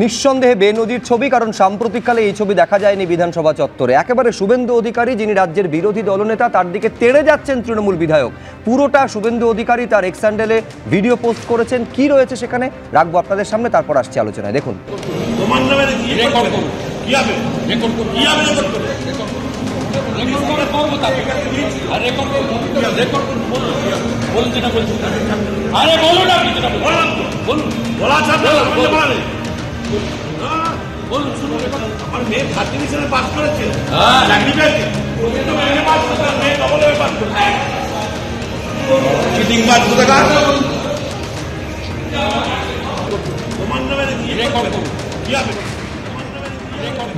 নিঃসন্দেহে বেনজির ছবি, কারণ সাম্প্রতিককালে এই ছবি দেখা যায়নি বিধানসভা চত্বরে। একেবারে শুভেন্দু অধিকারী, যিনি রাজ্যের বিরোধী দলনেতা, তার দিকে তেড়ে যাচ্ছেন তৃণমূল বিধায়ক। পুরোটা শুভেন্দু অধিকারী তার এক্স হ্যান্ডেলে ভিডিও পোস্ট করেছেন। কি রয়েছে সেখানে রাখবো আপনাদের সামনে, তারপর আসছে আলোচনায়। দেখুন। আমার মেয়ে 30 ডিভিশনে পাস করেছে, চিটিংবাজ কোথাকার।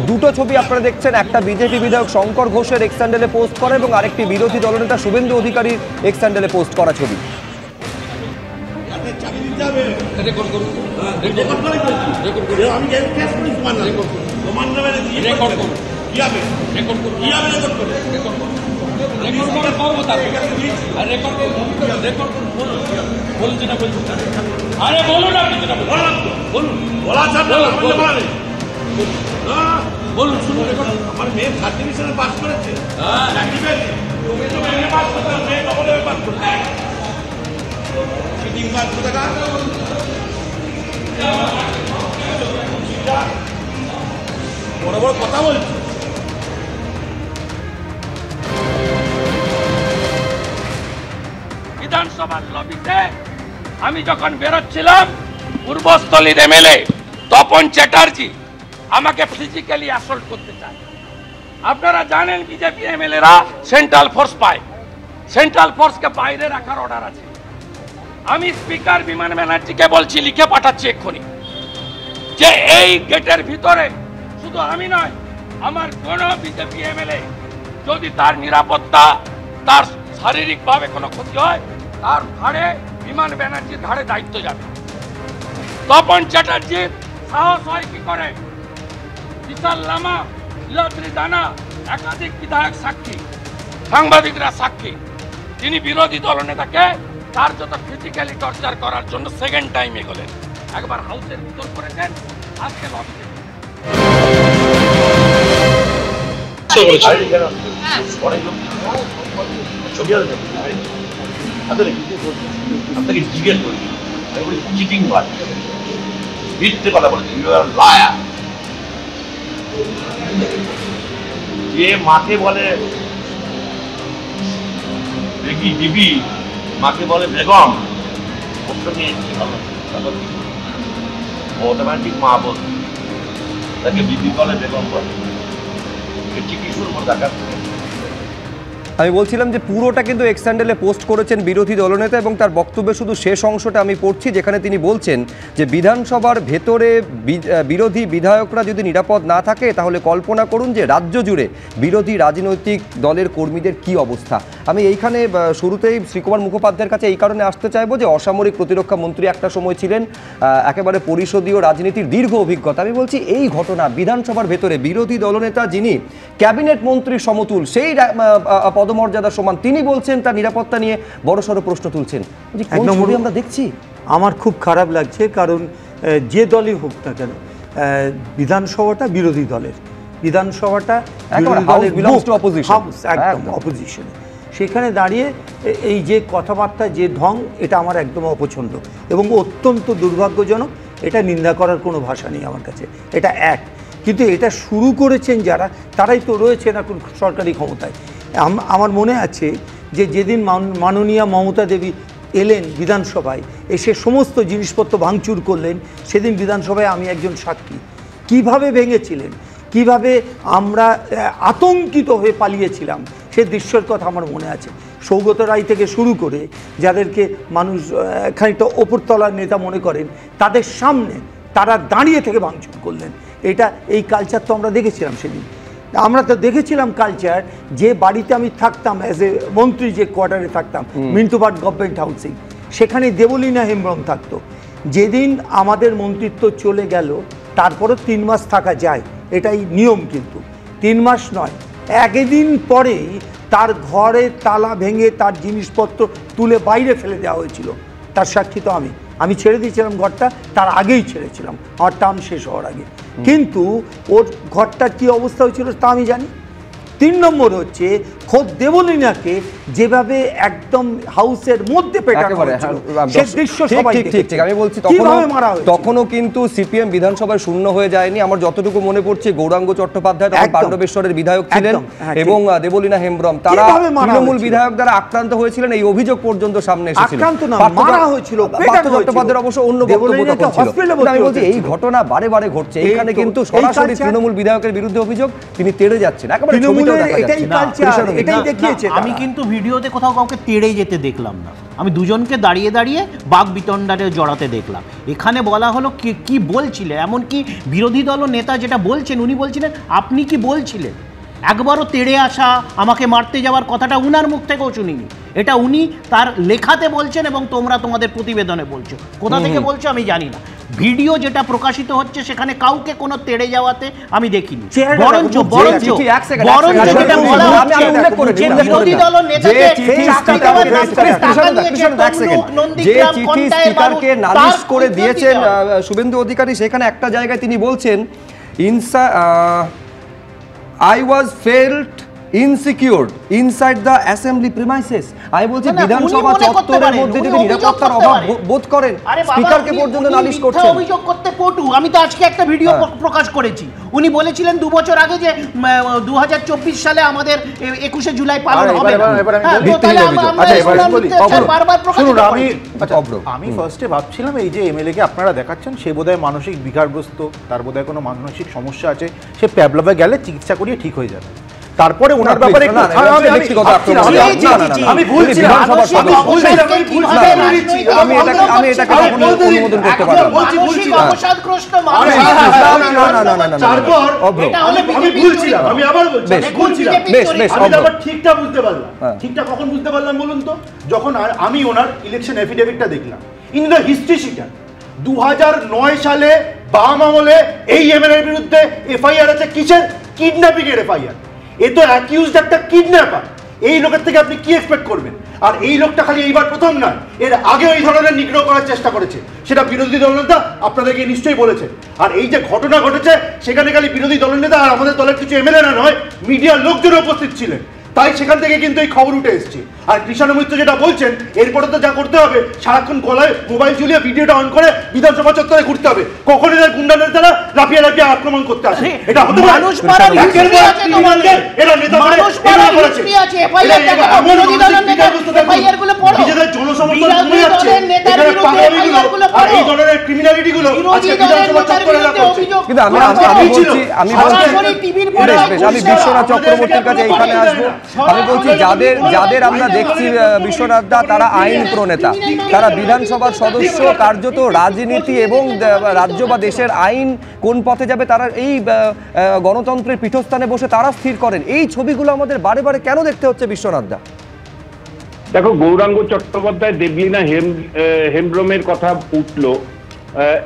দুটো ছবি আপনারা দেখছেন, একটা বিজেপি বিধায়ক শঙ্কর ঘোষের এক্স হ্যান্ডেলে পোস্ট করা এবং আরেকটি বিরোধী দলনেতা শুভেন্দু অধিকারীর এক্স হ্যান্ডেলে পোস্ট করা ছবি। আমার মেয়ে 30 ডিভিশনে পাস করেছে, চিটিংবাজ কোথাকার। বড় বড় কথা বলছে। বিধানসভার লবিতে আমি যখন বেরোচ্ছিলাম, পূর্বস্থলীর এমএলএ তপন চ্যাটার্জি আমাকে ফিজিক্যালি অ্যাসল্ট করতে চায়। আপনারা জানেন বিজেপি এমএলএরা সেন্ট্রাল ফোর্স পায়, সেন্ট্রাল ফোর্সকে বাইরে রাখার অর্ডার আছে। আমি স্পিকার বিমান ব্যানার্জিকে বলছি, লিখে পাঠাচ্ছি এক্ষুনি, যে এই গেটের ভিতরে শুধু আমি নয়, আমার কোন বিজেপি এমএলএ যদি তার নিরাপত্তা, তার শারীরিকভাবে কোনো ক্ষতি হয়, তার ঘাড়ে, বিমান ব্যানার্জির ঘাড়ে দায়িত্ব যাবে। তপন চ্যাটার্জির সাহস হয় কি করে? বিশাল লামা, লীলাদ্রি দানা, একাধিক বিধায়ক সাক্ষী, সাংবাদিকরা সাক্ষী। তিনি বিরোধী দলনেতাকে তার যত ফিজিক্যালি টর্চার করার জন্য সেকেন্ড টাইম এগোলেন। একবার হাউসের ভিতর করেছেন, আজকে লবিতে। আপনাকে জিজ্ঞেস করি, চিটিং বাজ, মিথ্যে কথা বলেছে, লায়ার। যে মাকে বলে বেগি বিবি, মাকে বলে বেগম, অটোমেটিক মা বল, তাকে বিবি বলে, বেগম বলে, চিকিৎসার মধ্যে দেখা। আমি বলছিলাম যে পুরোটা কিন্তু এক্স হ্যান্ডেলে পোস্ট করেছেন বিরোধী দলনেতা, এবং তার বক্তব্যে শুধু শেষ অংশটা আমি পড়ছি, যেখানে তিনি বলছেন যে বিধানসভার ভেতরে বিরোধী বিধায়করা যদি নিরাপদ না থাকে, তাহলে কল্পনা করুন যে রাজ্য জুড়ে বিরোধী রাজনৈতিক দলের কর্মীদের কি অবস্থা। আমি এইখানে শুরুতেই শ্রীকুমার মুখোপাধ্যায়ের কাছে এই কারণে আসতে চাইবো যে অসামরিক প্রতিরক্ষা মন্ত্রী একটা সময় ছিলেন, একেবারে পরিষদীয় রাজনীতির দীর্ঘ অভিজ্ঞতা। আমি বলছি এই ঘটনা বিধানসভার ভেতরে বিরোধী দলনেতা, যিনি ক্যাবিনেট মন্ত্রীর সমতুল, সেই পদমর্যাদা সমান, তিনি বলছেন তার নিরাপত্তা নিয়ে বড়সড় প্রশ্ন তুলছেন। আমরা দেখছি, আমার খুব খারাপ লাগছে, কারণ যে দলই হোক না কেন, বিধানসভাটা বিরোধী দলের, বিধানসভাটা একদম অপোজিশনে, সেখানে দাঁড়িয়ে এই যে কথাবার্তা, যে ঢং, এটা আমার একদম অপছন্দ এবং অত্যন্ত দুর্ভাগ্যজনক। এটা নিন্দা করার কোনো ভাষা নেই আমার কাছে। এটা এক, কিন্তু এটা শুরু করেছেন যারা, তারাই তো রয়েছেন এখন সরকারি ক্ষমতায়। আমার মনে আছে যে যেদিন মাননীয়া মমতা দেবী এলেন বিধানসভায়, এসে সমস্ত জিনিসপত্র ভাঙচুর করলেন, সেদিন বিধানসভায় আমি একজন সাক্ষী। কিভাবে ভেঙেছিলেন, কিভাবে আমরা আতঙ্কিত হয়ে পালিয়েছিলাম, সে দৃশ্যের কথা আমার মনে আছে। সৌগত রায় থেকে শুরু করে যাদেরকে মানুষ খানিকটা ওপরতলার নেতা মনে করেন, তাদের সামনে তারা দাঁড়িয়ে থেকে ভাঙচুর করলেন। এই কালচার তো আমরা দেখেছিলাম সেদিন। আমরা তো দেখেছিলাম কালচার, যে বাড়িতে আমি থাকতাম অ্যাজ এ মন্ত্রী, যে কোয়ার্টারে থাকতাম, মিন্টুবাট গভর্নমেন্ট হাউসিং, সেখানে দেবলীনা হেমব্রম থাকতো। যেদিন আমাদের মন্ত্রিত্ব চলে গেল, তারপরও 3 মাস থাকা যায়, এটাই নিয়ম, কিন্তু 3 মাস নয়, একদিন পরেই তার ঘরে তালা ভেঙে তার জিনিসপত্র তুলে বাইরে ফেলে দেওয়া হয়েছিল। তার সাক্ষী তো আমি, আমি ছেড়ে দিয়েছিলাম ঘরটা, তার আগেই ছেড়েছিলাম, আমার টার্ম শেষ হওয়ার আগে। কিন্তু ওর ঘরটার কী অবস্থা হয়েছিল তা আমি জানি। 3 নম্বর হচ্ছে খোদ দেবলীনাকে যেভাবে একদম হাউসের মধ্যে পেটানো হয়েছিল, সে দৃশ্য সবাই দেখেছে। আমি বলছি তখনও কিন্তু সিপিএম বিধানসভায় শূন্য হয়ে যায়নি। আমার যতটুকু মনে পড়ছে গৌরাঙ্গ চট্টোপাধ্যায় তখন পাণ্ডবেশ্বরের বিধায়ক ছিলেন এবং দেবলীনা হেমব্রম, তারা তৃণমূল বিধায়ক দ্বারা আক্রান্ত হয়েছিলেন, এই অভিযোগ পর্যন্ত সামনে এসেছিল। পার্থ চট্টোপাধ্যায়ের অবশ্য অন্য বক্তব্য তখন ছিল। আমি বলছি এই ঘটনা বারে বারে ঘটছে, এখানে কিন্তু সরাসরি তৃণমূল বিধায়কের বিরুদ্ধে অভিযোগ, তিনি তেড়ে যাচ্ছেন একেবারে। আমি কিন্তু ভিডিওতে কোথাও কাউকে তেড়ে যেতে দেখলাম না, আমি দুজনকে দাঁড়িয়ে দাঁড়িয়ে বাক বিতণ্ডারে জড়াতে দেখলাম। এখানে বলা হলো কি বলছিলেন, এমনকি বিরোধী দল নেতা যেটা বলছেন, উনি বলছিলেন আপনি কি বলছিলেন। একবারও তেড়ে আসা, আমাকে মারতে যাওয়ার কথাটা উনার মুখ থেকেও শুনিনি। এটা উনি তার লেখাতে বলছেন এবং তোমরা তোমাদের প্রতিবেদনে বলছো। কোথা থেকে বলছো আমি জানি না। ভিডিও যেটা প্রকাশিত হচ্ছে সেখানে কাউকে কোনো তেড়ে যাওয়াতে আমি দেখিনি। বরঞ্চ যেটা বলা হচ্ছে বিরোধী দল নেতাকে স্পিকারকে নালিশ করে দিয়েছেন শুভেন্দু অধিকারী, সেখানে একটা জায়গায় তিনি বলছেন I was felt insecure inside the assembly premises. আমি বলছি বিধানসভা চত্বরের মধ্যে যদি নিরাপত্তার অভাব বোধ করেন, স্পিকারকে পর্যন্ত নালিশ করছেন। অভিযোগ করতে পটু। আমি তো আজকে একটা ভিডিও প্রকাশ করেছি, উনি বলেছিলেন 2 বছর আগে যে 2024 সালে আমাদের 21শে জুলাই পালন হবে। আমি ফার্স্টে ভাবছিলাম এই যে এমএলএ কে আপনারা দেখাচ্ছেন, সে বোধহয় মানসিক বিকারগ্রস্ত, তার বোধহয় কোনো মানসিক সমস্যা আছে, সে প্যাবলভে গেলে চিকিৎসা করিয়ে ঠিক হয়ে যাবে। তারপরে ওনার ব্যাপারে আমি ভুলছিলাম, আমি আবার ঠিকঠাক বুঝতে পারলাম। ঠিকঠাক কখন বুঝতে পারলাম বলুন তো, যখন আমি ওনার ইলেকশন এফিডেভিটটা দেখলাম ইন দ্য হিস্ট্রি শিটার। 2009 সালে বাম আমলে এই এমএলএর বিরুদ্ধে এফআইআর আছে, কিসের? কিডন্যাপিং এর এফআইআর। এ তো অ্যাকিউজড একটা কিডন্যাপার। এই লোকের থেকে আপনি কি এক্সপেক্ট করবেন? আর এই লোকটা খালি এইবার প্রথম নয়, এর আগে এই ধরনের নিগ্রহ করার চেষ্টা করেছে, সেটা বিরোধী দলনেতা আপনাদেরকে নিশ্চয়ই বলেছে। আর এই যে ঘটনা ঘটেছে সেখানে খালি বিরোধী দলনেতা আর আমাদের দলের কিছু এমএলএরা নয়, মিডিয়ার লোকজন উপস্থিত ছিলেন, তাই সেখান থেকে কিন্তু এই খবর উঠে এসছে। আর কৃষাণ মিত্র যেটা বলছেন, এরপরে তো যা করতে হবে সারাক্ষণ গলায় মোবাইল ঝুলিয়ে ভিডিওটা অন করে বিধানসভা চত্বরে ঘুরতে হবে, কখন এরা গুন্ডা নেতারা লাফিয়ে লাফিয়ে আক্রমণ করতে আসে। এটা হতে পারে নিজেদের জনসমর্থন কমে যাচ্ছে, আর এই ধরনের ক্রিমিনালিটি গুলো আজকে বিধানসভা চত্বরে করছে। কিন্তু আমি বিশ্বনাথ চক্রবর্তীর কাছে এইখানে আসবো। আমি বলছি যাদের আমরা দেখছি বিশ্বনাথ দা, তারা আইন প্রণেতা, তারা বিধানসভার সদস্য, কার্যত রাজনীতি এবং রাজ্য বা দেশের আইন কোন পথে যাবে তারা এই গণতন্ত্রের পীঠস্থানে বসে তারা স্থির করেন। এই ছবিগুলো আমাদের বারে বারে কেন দেখতে হচ্ছে বিশ্বনাথ দা? দেখো, গৌরাঙ্গ চট্টোপাধ্যায় দেবলীনা হেমব্রমের কথা উঠলো,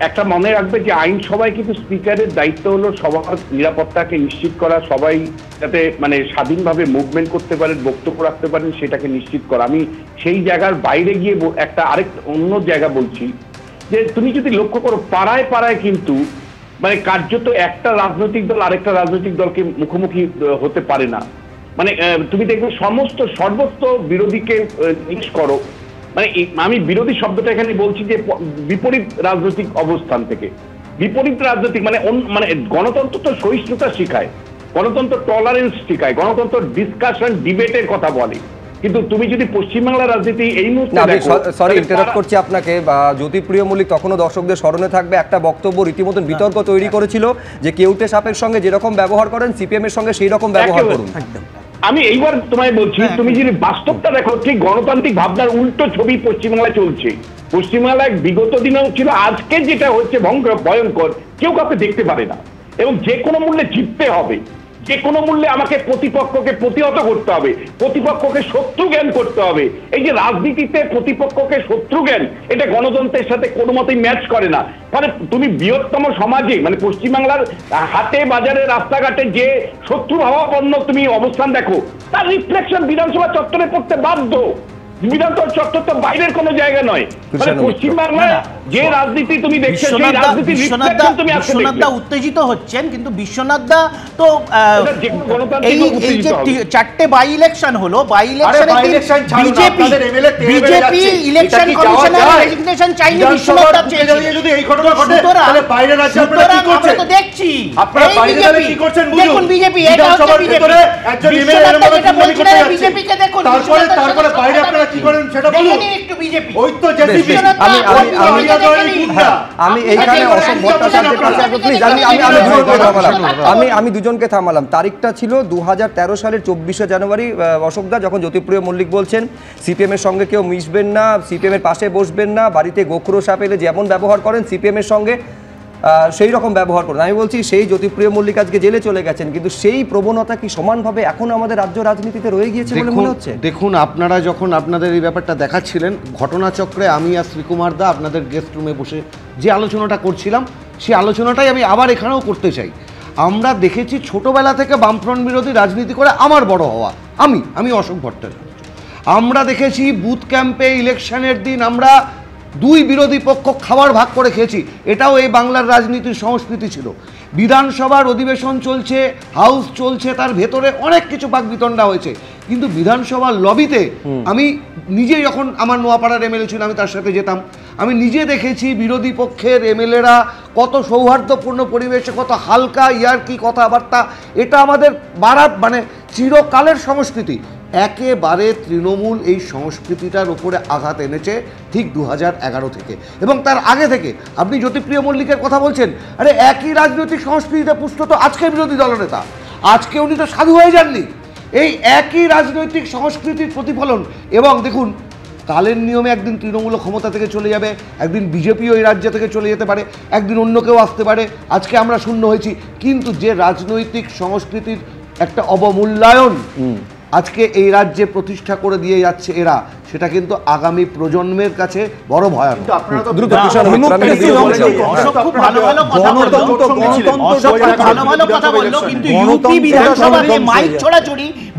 একটা মনে রাখবে যে আইনসভায় কিন্তু স্পিকারের দায়িত্ব হলো সবার নিরাপত্তাকে নিশ্চিত করা, সবাই যাতে মানে স্বাধীনভাবে মুভমেন্ট করতে পারেন, বক্তব্য রাখতে পারেন, সেটাকে নিশ্চিত করা। আমি সেই জায়গার বাইরে গিয়ে অন্য জায়গা বলছি যে তুমি যদি লক্ষ্য করো, পাড়ায় পাড়ায় কিন্তু মানে কার্যত একটা রাজনৈতিক দল আরেকটা রাজনৈতিক দলকে মুখোমুখি হতে পারে না। মানে তুমি দেখবে সর্বত্র বিরোধীকে নিশ করো, মানে আমি বিরোধী শব্দটা এখানে বলছি যে বিপরীত রাজনৈতিক অবস্থান থেকে, বিপরীত রাজনৈতিক মানে গণতন্ত্র তো সহিষ্ণুতা শিখায়, গণতন্ত্র টলারেন্স শিখায়, গণতন্ত্র ডিসকাশন ডিবেটের কথা বলে। কিন্তু তুমি যদি পশ্চিমবাংলার রাজনীতি এই মুহূর্তে সরি ইন্টারাপ্ট করছি আপনাকে, জ্যোতিপ্রিয় মল্লিক তখনও দর্শকদের স্মরণে থাকবে একটা বক্তব্য রীতিমতন বিতর্ক তৈরি করেছিল যে কেউটে সাপের সঙ্গে যেরকম ব্যবহার করেন সিপিএম এর সঙ্গে সেই রকম ব্যবহার করুন। আমি এইবার তোমায় বলছি, তুমি যদি বাস্তবটা দেখো, ঠিক গণতান্ত্রিক ভাবনার উল্টো ছবি পশ্চিমবাংলায় চলছে। পশ্চিমবাংলায় বিগত দিনেও ছিল, আজকে যেটা হচ্ছে ভয়ঙ্কর, কেউ কাউকে দেখতে পারে না এবং যে কোনো মূল্যে জিততে হবে, যে কোনো মূল্যে আমাকে প্রতিপক্ষকে প্রতিহত করতে হবে, প্রতিপক্ষকে শত্রু জ্ঞান করতে হবে। এই যে রাজনীতিতে প্রতিপক্ষকে শত্রু জ্ঞান, এটা গণতন্ত্রের সাথে কোনো মতেই ম্যাচ করে না। মানে তুমি বৃহত্তম সমাজে, মানে পশ্চিমবাংলার হাটে বাজারে রাস্তাঘাটে যে শত্রু ভাবাপন্ন তুমি অবস্থান দেখো, তার রিফ্লেকশন বিধানসভা চত্বরে পড়তে বাধ্য। বিধানসভা চত্বর তো বাইরের কোনো জায়গা নয়। মানে পশ্চিমবাংলায় যে রাজনীতি তুমি দেখছো সেই রাজনীতির রিফ্লেকশন তুমি আজকে দেখলে। বিশ্বনাথ দা উত্তেজিত হচ্ছেন, কিন্তু বিশ্বনাথ দা তো এই যে 4টে বাই ইলেকশন হলো, বাই ইলেকশনে বিজেপি ইলেকশন কমিশনার রেজিগনেশন চাইনি, বিশ্বনাথ দা চেয়েছেন। যদি এই ঘটনা ঘটে তাহলে বাইরের রাজ্যে আপনারা কি করছেন? আমরা তো দেখছি আপনারা বাইরে গেলে কি করছেন বুঝুন। দেখুন বিজেপি, এটা হচ্ছে বিজেপি, একজন এমএলএ এর মধ্যে চুরি করতে যাচ্ছে, বিজেপিকে দেখুন, তারপরে বাইরে আপনারা কি করেন সেটা বলুন। একটু বিজেপি ওই তো জেসিপি আমি এইখানে অশোক ভট্টাচার্যের কাছে প্লিজ আমি দুজনকে থামালাম। তারিখটা ছিল 2013 সালের 24শে জানুয়ারি। অশোক দা, যখন জ্যোতিপ্রিয় মল্লিক বলছেন সিপিএম এর সঙ্গে কেউ মিশবেন না, সিপিএম এর পাশে বসবেন না, বাড়িতে গোখরো সাপ এলে যেমন ব্যবহার করেন সিপিএম এর সঙ্গে সেই রকম ব্যবহার করুন। আমি বলছি সেই জ্যোতিপ্রিয় মল্লিক আজকে জেলে চলে গেছেন, কিন্তু সেই প্রবণতা কি সমানভাবে এখন আমাদের রাজ্য রাজনীতিতে রয়ে গিয়েছে বলে মনে হচ্ছে? দেখুন, আপনারা যখন আপনাদের এই ব্যাপারটা দেখাচ্ছিলেন, ঘটনাচক্রে আমি আর শ্রীকুমার দা আপনাদের গেস্ট রুমে বসে যে আলোচনাটা করছিলাম, সেই আলোচনাটাই আমি আবার এখানেও করতে চাই। আমরা দেখেছি ছোটবেলা থেকে বামফ্রন্ট বিরোধী রাজনীতি করে আমার বড় হওয়া, আমি অশোক ভট্টাচার্য। আমরা দেখেছি বুথ ক্যাম্পে ইলেকশনের দিন আমরা দুই বিরোধী পক্ষ খাবার ভাগ করে খেয়েছি। এটাও এই বাংলার রাজনীতির সংস্কৃতি ছিল। বিধানসভার অধিবেশন চলছে, হাউস চলছে, তার ভেতরে অনেক কিছু বাকবিতণ্ডা হয়েছে, কিন্তু বিধানসভার লবিতে আমি নিজে যখন আমার নোয়াপাড়ার এমএলএ ছিল আমি তার সাথে যেতাম, আমি নিজে দেখেছি বিরোধী পক্ষের এমএলএরা কত সৌহার্দ্যপূর্ণ পরিবেশে, কত হালকা ইয়ার্কি কথাবার্তা। এটা আমাদের মানে চিরকালের সংস্কৃতি। একেবারে তৃণমূল এই সংস্কৃতিটার উপরে আঘাত এনেছে ঠিক 2011 থেকে, এবং তার আগে থেকে। আপনি জ্যোতিপ্রিয় মল্লিকের কথা বলছেন, আরে একই রাজনৈতিক সংস্কৃতিতে পুষ্ট তো আজকে বিরোধী দলনেতা, আজকে উনি তো সাধু হয়ে যাননি। এই একই রাজনৈতিক সংস্কৃতির প্রতিফলন। এবং দেখুন, কালের নিয়মে একদিন তৃণমূল ক্ষমতা থেকে চলে যাবে, একদিন বিজেপিও এই রাজ্য থেকে চলে যেতে পারে, একদিন অন্য কেউ আসতে পারে। আজকে আমরা শূন্য হয়েছি, কিন্তু যে রাজনৈতিক সংস্কৃতির একটা অবমূল্যায়ন আজকে এই রাজ্যে প্রতিষ্ঠা করে দিয়ে যাচ্ছে এরা, সেটা কিন্তু আগামী প্রজন্মের কাছে বড় ভয়ানক।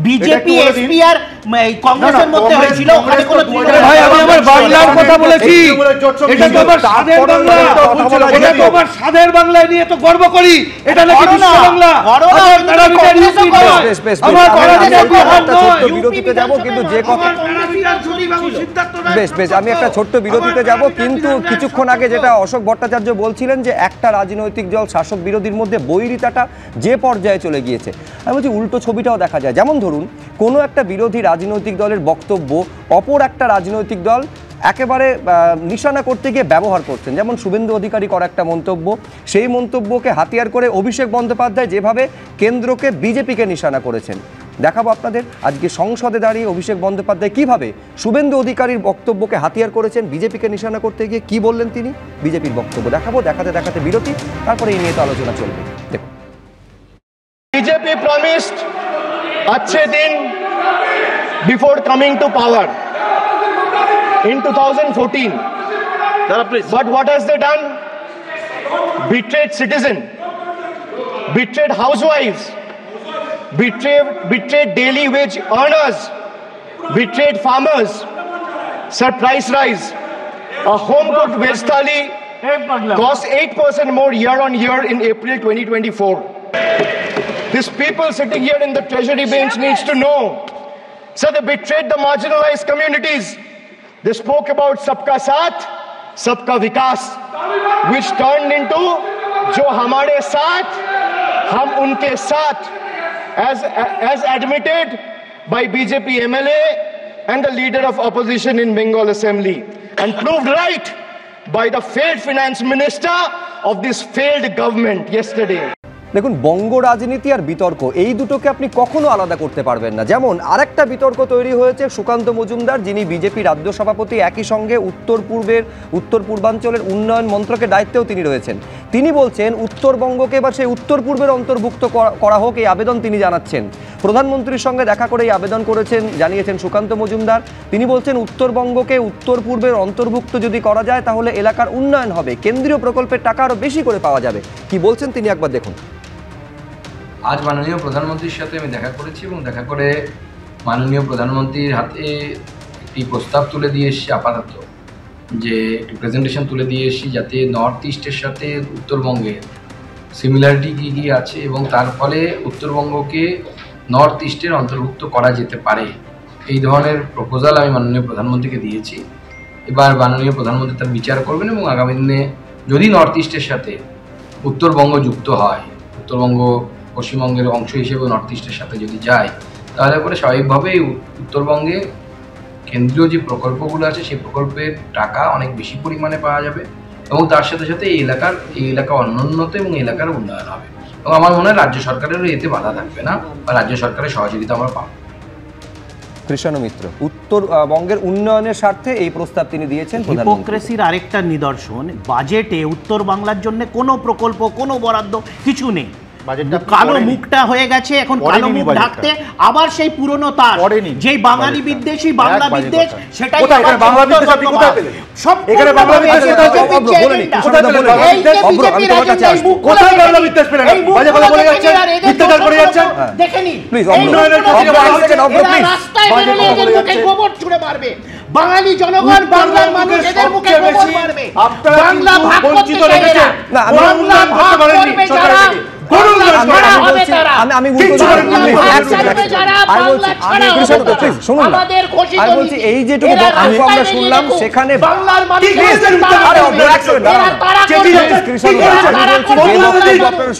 বিজেপি এসপি আর কংগ্রেসের মধ্যে হয়েছিল, ওখানে কোনো ভাই আমি আমার বাংলার কথা বলেছি, এটা তো আমার স্বাদের বাংলা, এটা তো আমার স্বাদের বাংলায় নিয়ে তো গর্ব করি। এটা নাকি বিশ্ব বাংলা, আমার বিরতিতে যাব, কিন্তু যে কথা বেশ আমি একটা ছোট্ট বিরতিতে যাব, কিন্তু কিছুক্ষণ আগে যেটা অশোক ভট্টাচার্য বলছিলেন যে একটা রাজনৈতিক দল শাসক বিরোধীর মধ্যে বৈরিতাটা যে পর্যায়ে চলে গিয়েছে, আমি বলছি উল্টো ছবিটাও দেখা যায়। যেমন ধরুন, কোনো একটা বিরোধী রাজনৈতিক দলের বক্তব্য অপর একটা রাজনৈতিক দল একেবারে নিশানা করতে গিয়ে ব্যবহার করছেন। যেমন শুভেন্দু অধিকারী করা একটা মন্তব্য, সেই মন্তব্যকে হাতিয়ার করে অভিষেক বন্দ্যোপাধ্যায় যেভাবে কেন্দ্রকে বিজেপিকে নিশানা করেছেন। দেখাবো আপনাদের আজকে সংসদে দাঁড়িয়ে অভিষেক বন্দ্যোপাধ্যায় কিভাবে শুভেন্দু অধিকারীর বক্তব্যকে হাতিয়ার করেছেন বিজেপিকে নিশানা করতে গিয়ে, কি বললেন তিনি, বিজেপির বক্তব্য দেখাবো। দেখাতে বিরতি, তারপরে এই নিয়ে তো আলোচনা চলবে। দেখুন, बीजेपी promised अच्छे दिन before coming to power in 2014. But what has they done? Betrayed citizen, betrayed housewives, betrayed daily wage earners, betrayed farmers. Surprise rise. A home cooked veg thali costs 8% more year on year in April 2024. These people sitting here in the treasury bench needs to know. So they betrayed the marginalized communities. They spoke about Sabka Saath, Sabka Vikas, which turned into Jo Hamare Saath, Hum Unke Saath, as admitted by BJP MLA and the leader of opposition in Bengal Assembly, and proved right by the failed finance minister of this failed government yesterday. দেখুন, বঙ্গ রাজনীতি আর বিতর্ক এই দুটোকে আপনি কখনো আলাদা করতে পারবেন না। যেমন আরেকটা বিতর্ক তৈরি হয়েছে সুকান্ত মজুমদার, যিনি বিজেপি রাজ্য সভাপতি, একই সঙ্গে উত্তর পূর্বাঞ্চলের উন্নয়ন মন্ত্রকের দায়িত্বেও তিনি রয়েছেন। তিনি বলছেন উত্তরবঙ্গকে বা সেই উত্তর পূর্বের অন্তর্ভুক্ত করা হোক, এই আবেদন তিনি জানাচ্ছেন। প্রধানমন্ত্রীর সঙ্গে দেখা করে এই আবেদন জানিয়েছেন সুকান্ত মজুমদার। তিনি বলছেন উত্তরবঙ্গকে উত্তর পূর্বের অন্তর্ভুক্ত যদি করা যায় তাহলে এলাকার উন্নয়ন হবে, কেন্দ্রীয় প্রকল্পের টাকা আরও বেশি করে পাওয়া যাবে। কি বলছেন তিনি একবার দেখুন। আজ মাননীয় প্রধানমন্ত্রীর সাথে আমি দেখা করেছি এবং দেখা করে মাননীয় প্রধানমন্ত্রীর হাতে একটি প্রস্তাব তুলে দিয়ে এসেছি আপাতত, যে একটি প্রেজেন্টেশন তুলে দিয়ে এসেছি যাতে নর্থ ইস্টের সাথে উত্তরবঙ্গের সিমিলারিটি কী কী আছে এবং তার ফলে উত্তরবঙ্গকে নর্থ ইস্টের অন্তর্ভুক্ত করা যেতে পারে, এই ধরনের প্রপোজাল আমি মাননীয় প্রধানমন্ত্রীকে দিয়েছি। এবার মাননীয় প্রধানমন্ত্রী তার বিচার করবেন এবং আগামী দিনে যদি নর্থ ইস্টের সাথে উত্তরবঙ্গ যুক্ত হয়, উত্তরবঙ্গ পশ্চিমবঙ্গের অংশ হিসেবে নর্থ ইস্টের সাথে যদি যায়, তাহলে পরে স্বাভাবিকভাবেই উত্তরবঙ্গে কেন্দ্রীয় যে প্রকল্পগুলো আছে সেই প্রকল্পের টাকা অনেক বেশি পরিমাণে পাওয়া যাবে এবং তার সাথে সাথে এই এলাকা অনুন্নত এবং এই এলাকার উন্নয়ন হবে। এবং আমার মনে হয় রাজ্য সরকারেরও এতে বাধা থাকবে না বা রাজ্য সরকারের সহযোগিতা আমরা পাবো। কৃষ্ণ মিত্র, উত্তরবঙ্গের উন্নয়নের স্বার্থে এই প্রস্তাব তিনি দিয়েছেন। হিপোক্রেসির আরেকটা নিদর্শন, বাজেটে উত্তর বাংলার জন্য কোনো প্রকল্প, কোনো বরাদ্দ কিছু নেই। কালো মুখটা হয়ে গেছে, এখন কালো মুখ ঢাকতে আবার সেই পুরনো তার, যেই বাঙালি বিদ্বেষী বাংলা বিদ্বেষ, সেটাই বাংলা বিদ্বেষ আপনি কোথায় পেলেন? এখানে বাংলা বিদ্বেষ কোথায় পেলেন? কোথায় পেলেন? কোথায় বাংলা বিদ্বেষ পেলেন? বাজে কথা বলে যাচ্ছেন, মিথ্যাচার করে যাচ্ছেন। দেখেনি প্লিজ রাস্তায় বেরোলে এদের মুখে গোবর ছুঁড়ে মারবে। বাঙালি জনগণ, বাংলার মানুষ এদের মুখে গোবর মারবে। বাংলা ভাগ করতে চাইবে না, বাংলা ভাগ করবে যারা, এই যেটুকু বক্তব্য আমরা শুনলাম সেখানে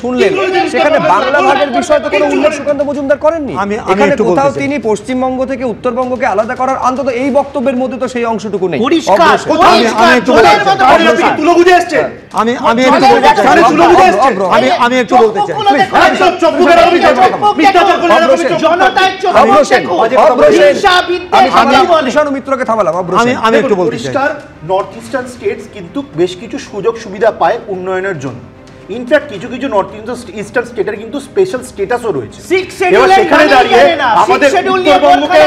শুনলেন সেখানে বাংলা ভাগের বিষয়ে তো কোনো উল্লেখ সুকান্ত মজুমদার করেননি। এখানে কোথাও তিনি পশ্চিমবঙ্গ থেকে উত্তরবঙ্গকে আলাদা করার অন্তত এই বক্তব্যের মধ্যে তো সেই অংশটুকু নেই। আমি একটু বলতে চাই, আমি একটু বলতে চাই, নর্থ ইস্টার্ন স্টেটস কিন্তু বেশ কিছু সুযোগ সুবিধা পায় উন্নয়নের জন্য। ইনফ্যাক্ট কিছু কিছু নর্থ ইস্টার্ন স্টেটের কিন্তু স্পেশাল স্ট্যাটাসও রয়েছে। এবার সেখানে দাঁড়িয়ে আমাদের উত্তরবঙ্গকে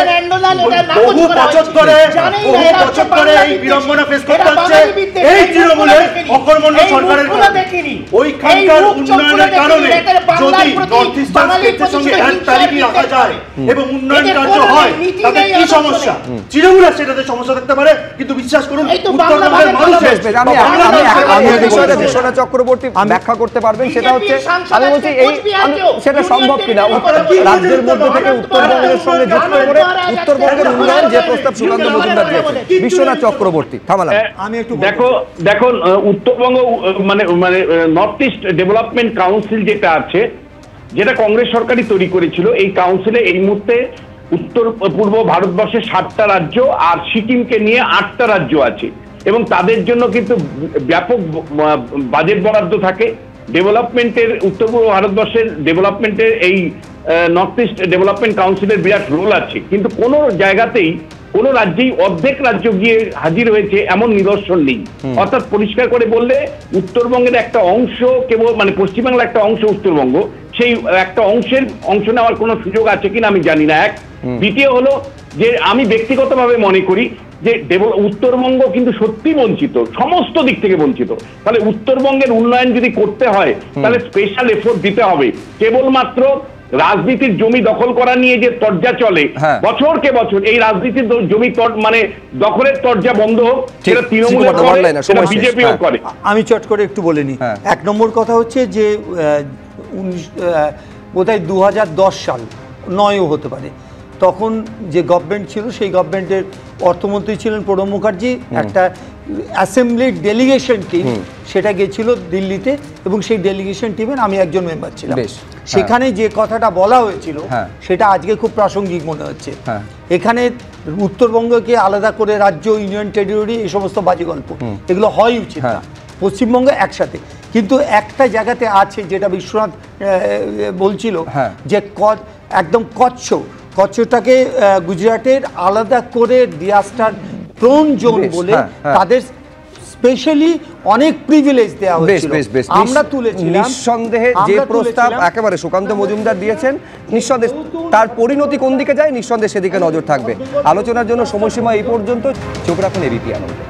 বহু বছর ধরে এই বিড়ম্বনা ফেস করতে হচ্ছে এই তৃণমূলের অকর্মণ্য সরকারের কারণে। ওইখানকার উন্নয়নের কারণে যদি নর্থ ইস্টার্ন স্টেটের সঙ্গে এক তালিকা রাখা যায় এবং উন্নয়ন কার্য হয়, তাতে কি সমস্যা? তৃণমূলের সেটাতে সমস্যা থাকতে পারে, কিন্তু বিশ্বাস করুন উত্তরবঙ্গের মানুষের বিশ্বনাথ চক্রবর্তী ব্যাখ্যা করতে পারবেন, সেটা হচ্ছে আমি বলছি এই সেটা সম্ভব কিনা রাজ্যের মধ্যে থেকে উত্তরবঙ্গের সঙ্গে যুক্ত করে উত্তরবঙ্গের উন্নয়ন যে প্রস্তাব সুকান্ত মজুমদার দিয়েছেন। বিশ্বনাথ চক্রবর্তী, থামালাম। আমি একটু দেখুন উত্তরবঙ্গ মানে নর্থ ইস্ট ডেভেলপমেন্ট কাউন্সিল যেটা আছে, যেটা কংগ্রেস সরকারই তৈরি করেছিল, এই কাউন্সিলে এই মুহূর্তে উত্তর পূর্ব ভারতবর্ষের 7টা রাজ্য আর সিকিমকে নিয়ে 8টা রাজ্য আছে এবং তাদের জন্য কিন্তু ব্যাপক বাজেট বরাদ্দ থাকে। ডেভেলপমেন্টের উত্তর পূর্ব ভারতবর্ষের ডেভেলপমেন্টের এই নর্থ ইস্ট ডেভেলপমেন্ট কাউন্সিলের বিরাট রোল আছে, কিন্তু কোনো জায়গাতেই কোনো রাজ্যেই অর্ধেক রাজ্য গিয়ে হাজির হয়েছে এমন নিদর্শন নেই। অর্থাৎ পরিষ্কার করে বললে উত্তরবঙ্গের একটা অংশ কেবল মানে পশ্চিমবাংলার একটা অংশ উত্তরবঙ্গ, সেই একটা অংশ নেওয়ার কোনো সুযোগ আছে কিনা আমি জানি না। এক, দ্বিতীয় হলো যে আমি ব্যক্তিগতভাবে মনে করি যে উত্তরবঙ্গ কিন্তু সত্যি বঞ্চিত, সমস্ত দিক থেকে বঞ্চিত। তাহলে উত্তরবঙ্গের উন্নয়ন যদি করতে হয় তাহলে স্পেশাল এফোর্ট দিতে হবে। কেবলমাত্র রাজনীতির জমি দখল করা নিয়ে যে তরজা চলে বছরকে বছর, এই রাজনীতির জমি মানে দখলের তরজা বন্ধ হোক, সেটা তৃণমূলের করে, সেটা বিজেপিও করে। আমি চট করে একটু বলে নিই। এক নম্বর কথা হচ্ছে যে বোধহয় 2010 সাল, 9ও হতে পারে, তখন যে গভর্নমেন্ট ছিল সেই গভর্নমেন্টের অর্থমন্ত্রী ছিলেন প্রণব মুখার্জি। একটা অ্যাসেম্বলির ডেলিগেশন টিম সেটা গেছিল দিল্লিতে এবং সেই ডেলিগেশন টিমের আমি একজন মেম্বার ছিলাম। সেখানে যে কথাটা বলা হয়েছিল সেটা আজকে খুব প্রাসঙ্গিক মনে হচ্ছে। এখানে উত্তরবঙ্গকে আলাদা করে রাজ্য, ইউনিয়ন টেরিটরি, এই সমস্ত বাজে গল্প এগুলো হয় উচিত না। পশ্চিমবঙ্গ একসাথে, কিন্তু একটা জায়গাতে আছে যেটা বিশ্বনাথ বলছিল যে একদম কচ্ছটাকে গুজরাটের আলাদা করে ডিজাস্টার প্রোন জোন বলে তাদের স্পেশালি অনেক প্রিভিলেজ দেওয়া হয়েছিল, আমরা তুলেছিলাম। নিঃসন্দেহে যে প্রস্তাব একেবারে সুকান্ত মজুমদার দিয়েছেন, নিঃসন্দেহে তার পরিণতি কোন দিকে যায় নিঃসন্দেহে সেদিকে নজর থাকবে। আলোচনার জন্য সময়সীমা এই পর্যন্ত। চোখ রাখুন এবিপি আনন্দে।